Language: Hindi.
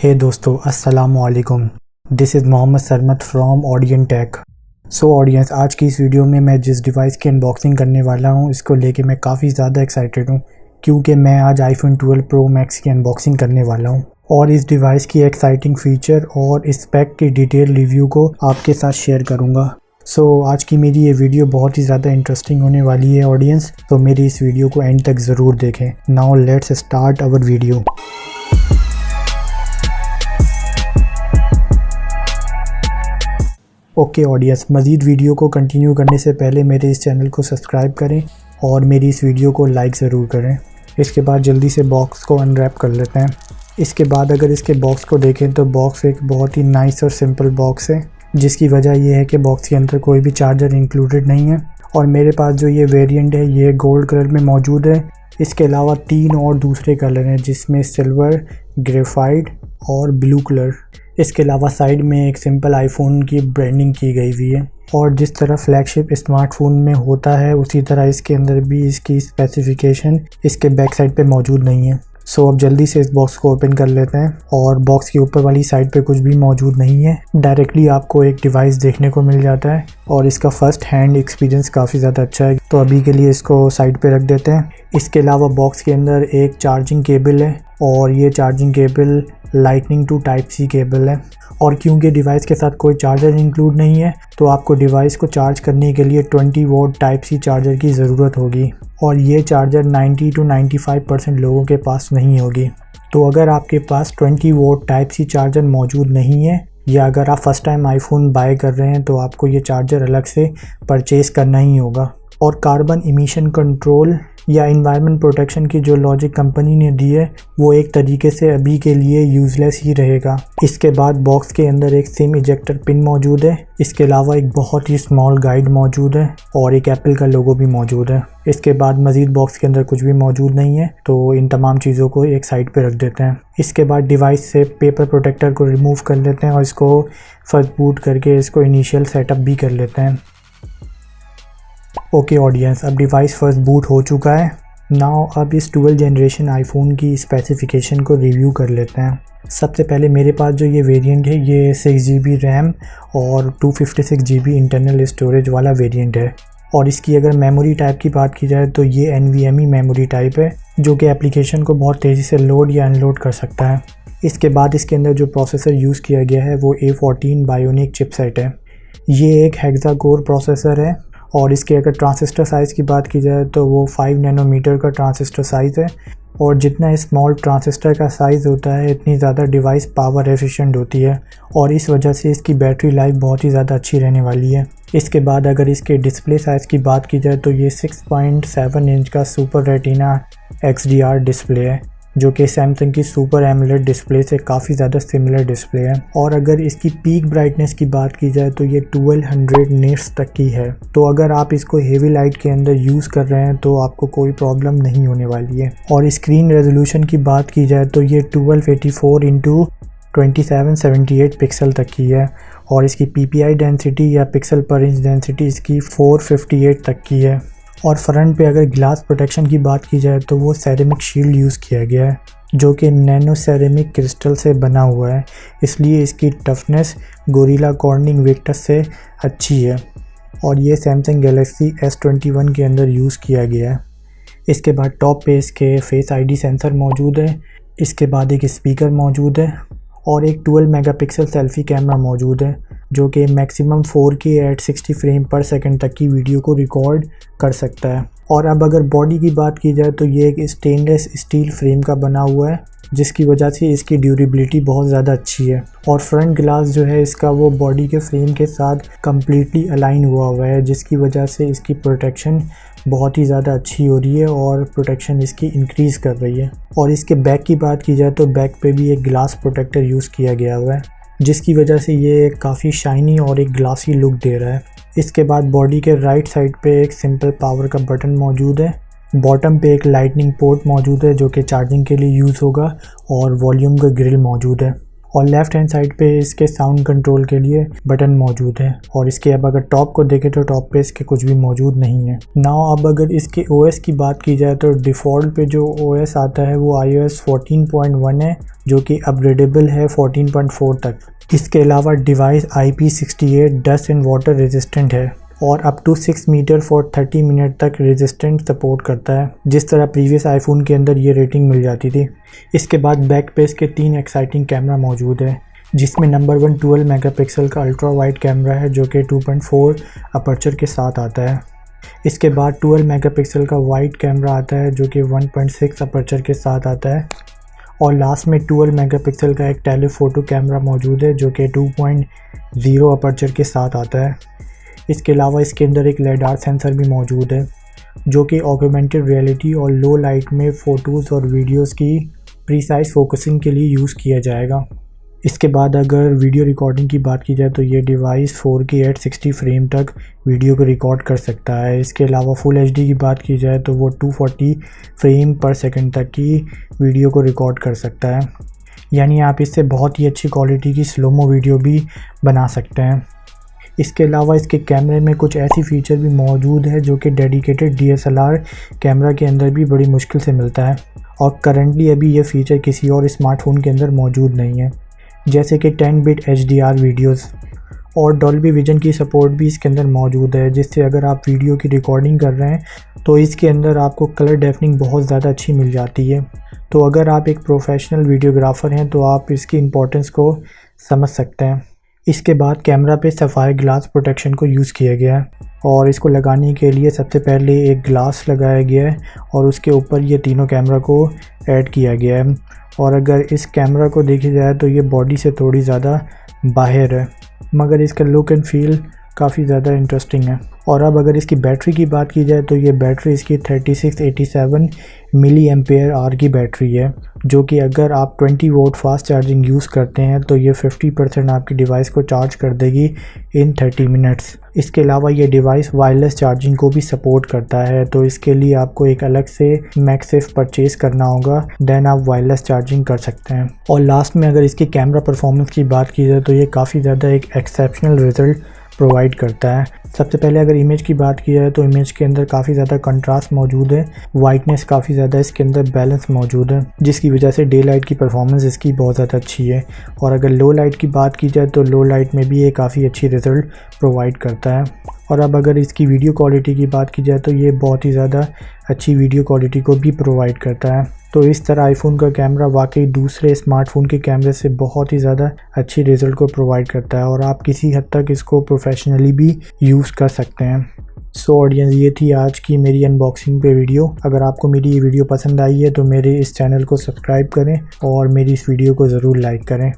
हे दोस्तों, अस्सलाम वालेकुम। This is Mohammad Sarmat from Audian Tech. So audience, आज की इस वीडियो में मैं जिस डिवाइस की अनबॉक्सिंग करने वाला हूँ इसको लेके मैं काफ़ी ज़्यादा एक्साइटेड हूँ, क्योंकि मैं आज iPhone 12 Pro Max की अनबॉक्सिंग करने वाला हूँ और इस डिवाइस की एक्साइटिंग फ़ीचर और स्पेक की डिटेल रिव्यू को आपके साथ शेयर करूँगा। सो आज की मेरी ये वीडियो बहुत ही ज़्यादा इंटरेस्टिंग होने वाली है ऑडियंस, तो मेरी इस वीडियो को एंड तक ज़रूर देखें। Now let's start our video. Okay audience, मज़ीद वीडियो को कंटिन्यू करने से पहले मेरे इस चैनल को सब्सक्राइब करें और मेरी इस वीडियो को लाइक ज़रूर करें। इसके बाद जल्दी से बॉक्स को अनरैप कर लेते हैं। इसके बाद अगर इसके बॉक्स को देखें तो बॉक्स एक बहुत ही नाइस और सिंपल बॉक्स है, जिसकी वजह यह है कि बॉक्स के अंदर कोई भी चार्जर इंक्लूडेड नहीं है और मेरे पास जो ये वेरिएंट है ये गोल्ड कलर में मौजूद है। इसके अलावा 3 और दूसरे कलर हैं, जिसमें सिल्वर, ग्रेफाइट और ब्लू कलर। इसके अलावा साइड में एक सिंपल आईफोन की ब्रांडिंग की गई हुई है और जिस तरह फ्लैगशिप स्मार्टफोन में होता है उसी तरह इसके अंदर भी इसकी स्पेसिफिकेशन इसके बैक साइड पे मौजूद नहीं है। सो अब जल्दी से इस बॉक्स को ओपन कर लेते हैं और बॉक्स के ऊपर वाली साइड पे कुछ भी मौजूद नहीं है, डायरेक्टली आपको एक डिवाइस देखने को मिल जाता है और इसका फर्स्ट हैंड एक्सपीरियंस काफ़ी ज़्यादा अच्छा है। तो अभी के लिए इसको साइड पे रख देते हैं। इसके अलावा बॉक्स के अंदर एक चार्जिंग केबल है और ये charging cable lightning to type C cable है और क्योंकि डिवाइस के साथ कोई चार्जर इंक्लूड नहीं है तो आपको डिवाइस को चार्ज करने के लिए 20 वोल्ट टाइप सी चार्जर की ज़रूरत होगी और ये चार्जर 90 to 95% लोगों के पास नहीं होगी। तो अगर आपके पास 20 वोल्ट टाइप सी चार्जर मौजूद नहीं है या अगर आप फर्स्ट टाइम आईफोन बाय कर रहे हैं तो आपको ये चार्जर अलग से परचेज़ करना ही होगा। और कार्बन इमिशन कंट्रोल या इन्वायरमेंट प्रोटेक्शन की जो लॉजिक कंपनी ने दी है वो एक तरीके से अभी के लिए यूज़लेस ही रहेगा। इसके बाद बॉक्स के अंदर एक सिम इजेक्टर पिन मौजूद है। इसके अलावा एक बहुत ही स्मॉल गाइड मौजूद है और एक एप्पल का लोगो भी मौजूद है। इसके बाद मज़ीद बॉक्स के अंदर कुछ भी मौजूद नहीं है, तो इन तमाम चीज़ों को एक साइड पे रख देते हैं। इसके बाद डिवाइस से पेपर प्रोटेक्टर को रिमूव कर लेते हैं और इसको फर्स्ट बूट करके इसको इनिशियल सेटअप भी कर लेते हैं। ओके ऑडियंस, अब डिवाइस फर्स्ट बूट हो चुका है। नाउ अब इस 12 जनरेशन आईफोन की स्पेसिफिकेशन को रिव्यू कर लेते हैं। सबसे पहले मेरे पास जो ये वेरिएंट है ये 6GB रैम और 256GB इंटरनल स्टोरेज वाला वेरिएंट है और इसकी अगर मेमोरी टाइप की बात की जाए तो ये NVMe मेमोरी टाइप है, जो कि एप्लीकेशन को बहुत तेज़ी से लोड या अनलोड कर सकता है। इसके बाद इसके अंदर जो प्रोसेसर यूज़ किया गया है वो A14 बायोनिक चिपसेट है। ये एक हेक्सा कोर प्रोसेसर है और इसके अगर ट्रांजिस्टर साइज़ की बात की जाए तो वो 5 नैनोमीटर का ट्रांजिस्टर साइज़ है और जितना स्मॉल ट्रांजिस्टर का साइज़ होता है इतनी ज़्यादा डिवाइस पावर एफिशिएंट होती है और इस वजह से इसकी बैटरी लाइफ बहुत ही ज़्यादा अच्छी रहने वाली है। इसके बाद अगर इसके डिस्प्ले साइज़ की बात की जाए तो ये 6.7 इंच का सुपर रेटिना XDR डिस्प्ले है, जो कि सैमसंग की सुपर एमोलेड डिस्प्ले से काफ़ी ज़्यादा सिमिलर डिस्प्ले है। और अगर इसकी पीक ब्राइटनेस की बात की जाए तो ये 1200 निट्स तक की है, तो अगर आप इसको हेवी लाइट के अंदर यूज़ कर रहे हैं तो आपको कोई प्रॉब्लम नहीं होने वाली है। और स्क्रीन रेजोल्यूशन की बात की जाए तो ये 1284x2778 पिक्सल तक की है और इसकी PPI डेंसिटी या पिक्सल पर इंच डेंसिटी इसकी 458 तक की है। और फ्रंट पे अगर ग्लास प्रोटेक्शन की बात की जाए तो वो सेरेमिक शील्ड यूज़ किया गया है, जो कि नैनो सेरेमिक क्रिस्टल से बना हुआ है, इसलिए इसकी टफनेस गोरिल्ला कॉर्निंग वेक्टस से अच्छी है और ये सैमसंग गैलेक्सी S21 के अंदर यूज़ किया गया है। इसके बाद टॉप पे इसके फेस ID सेंसर मौजूद है। इसके बाद एक स्पीकर मौजूद है और एक 12 मेगापिक्सल सेल्फी कैमरा मौजूद है, जो कि मैक्सिमम 4K at 60 फ्रेम पर सेकंड तक की वीडियो को रिकॉर्ड कर सकता है। और अब अगर बॉडी की बात की जाए तो ये एक स्टेनलेस स्टील फ्रेम का बना हुआ है, जिसकी वजह से इसकी ड्यूरेबिलिटी बहुत ज़्यादा अच्छी है और फ्रंट ग्लास जो है इसका वो बॉडी के फ्रेम के साथ कम्प्लीटली अलाइन हुआ है, जिसकी वजह से इसकी प्रोटेक्शन बहुत ही ज़्यादा अच्छी हो रही है और प्रोटेक्शन इसकी इंक्रीज़ कर रही है। और इसके बैक की बात की जाए तो बैक पे भी एक ग्लास प्रोटेक्टर यूज़ किया गया हुआ है, जिसकी वजह से ये काफ़ी शाइनी और एक ग्लासी लुक दे रहा है। इसके बाद बॉडी के राइट साइड पे एक सिंपल पावर का बटन मौजूद है। बॉटम पे एक लाइटनिंग पोर्ट मौजूद है जो कि चार्जिंग के लिए यूज़ होगा और वॉल्यूम का ग्रिल मौजूद है। और लेफ़्ट हैंड साइड पे इसके साउंड कंट्रोल के लिए बटन मौजूद है। और इसके अब अगर टॉप को देखें तो टॉप पे इसके कुछ भी मौजूद नहीं है। नाउ अब अगर इसके OS की बात की जाए तो डिफ़ॉल्ट पे जो OS आता है वो iOS 14.1 है, जो कि अपग्रेडेबल है 14.4 तक। इसके अलावा device IP68 dust and water resistant है और up to 6 metre for 30 minute तक रेजिस्टेंट सपोर्ट करता है, जिस तरह प्रीवियस आईफोन के अंदर ये रेटिंग मिल जाती थी। इसके बाद बैक पे इसके 3 एक्साइटिंग कैमरा मौजूद है, जिसमें नंबर 1 12 मेगापिक्सल का अल्ट्रा वाइड कैमरा है जो कि 2.4 अपर्चर के साथ आता है। इसके बाद 12 मेगापिक्सल का वाइड कैमरा आता है जो कि 1.6 अपर्चर के साथ आता है। और लास्ट में 12 मेगापिक्सल का एक टेलीफोटो कैमरा मौजूद है जो कि 2.0 अपर्चर के साथ आता है। इसके अलावा इसके अंदर एक LiDAR सेंसर भी मौजूद है जो कि ऑगमेंटेड रियलिटी और लो लाइट में फ़ोटोज़ और वीडियोस की प्रीसाइज फोकसिंग के लिए यूज़ किया जाएगा। इसके बाद अगर वीडियो रिकॉर्डिंग की बात की जाए तो ये डिवाइस 4K at 60 फ्रेम तक वीडियो को रिकॉर्ड कर सकता है। इसके अलावा फुल HD की बात की जाए तो वो 240 फ्रेम पर सेकंड तक की वीडियो को रिकॉर्ड कर सकता है, यानी आप इससे बहुत ही अच्छी क्वालिटी की स्लोमो वीडियो भी बना सकते हैं। इसके अलावा इसके कैमरे में कुछ ऐसी फ़ीचर भी मौजूद है जो कि डेडिकेटेड DSLR कैमरा के अंदर भी बड़ी मुश्किल से मिलता है और करंटली अभी ये फ़ीचर किसी और स्मार्टफोन के अंदर मौजूद नहीं है, जैसे कि 10 बिट HDR वीडियोस और डॉल्बी विजन की सपोर्ट भी इसके अंदर मौजूद है, जिससे अगर आप वीडियो की रिकॉर्डिंग कर रहे हैं तो इसके अंदर आपको कलर डेफनिंग बहुत ज़्यादा अच्छी मिल जाती है। तो अगर आप एक प्रोफेशनल वीडियोग्राफ़र हैं तो आप इसकी इम्पोर्टेंस को समझ सकते हैं। इसके बाद कैमरा पे सफ़ायर ग्लास प्रोटेक्शन को यूज़ किया गया है और इसको लगाने के लिए सबसे पहले एक ग्लास लगाया गया है और उसके ऊपर ये तीनों कैमरा को ऐड किया गया है। और अगर इस कैमरा को देखी जाए तो ये बॉडी से थोड़ी ज़्यादा बाहर है, मगर इसका लुक एंड फील काफ़ी ज़्यादा इंटरेस्टिंग है। और अब अगर इसकी बैटरी की बात की जाए तो ये बैटरी इसकी 3687 मिली एम्पेयर आवर की बैटरी है, जो कि अगर आप 20 वोल्ट फास्ट चार्जिंग यूज़ करते हैं तो ये 50% आपकी डिवाइस को चार्ज कर देगी इन 30 मिनट्स। इसके अलावा ये डिवाइस वायरलेस चार्जिंग को भी सपोर्ट करता है, तो इसके लिए आपको एक अलग से मैगसेफ परचेज़ करना होगा, देन आप वायरलेस चार्जिंग कर सकते हैं। और लास्ट में अगर इसकी कैमरा परफॉर्मेंस की बात की जाए तो ये काफ़ी ज़्यादा एक एक्सेप्शनल रिज़ल्ट प्रोवाइड करता है। सबसे पहले अगर इमेज की बात की जाए तो इमेज के अंदर काफ़ी ज़्यादा कंट्रास्ट मौजूद है, वाइटनेस काफ़ी ज़्यादा इसके अंदर बैलेंस मौजूद है, जिसकी वजह से डे लाइट की परफॉर्मेंस इसकी बहुत ज़्यादा अच्छी है। और अगर लो लाइट की बात की जाए तो लो लाइट में भी ये काफ़ी अच्छी रिज़ल्ट प्रोवाइड करता है। और अब अगर इसकी वीडियो क्वालिटी की बात की जाए तो ये बहुत ही ज़्यादा अच्छी वीडियो क्वालिटी को भी प्रोवाइड करता है। तो इस तरह आईफोन का कैमरा वाकई दूसरे स्मार्टफोन के कैमरे से बहुत ही ज़्यादा अच्छी रिज़ल्ट को प्रोवाइड करता है और आप किसी हद तक इसको प्रोफेशनली भी यूज़ कर सकते हैं। सो ऑडियंस, ये थी आज की मेरी अनबॉक्सिंग पे वीडियो। अगर आपको मेरी ये वीडियो पसंद आई है तो मेरे इस चैनल को सब्सक्राइब करें और मेरी इस वीडियो को ज़रूर लाइक करें।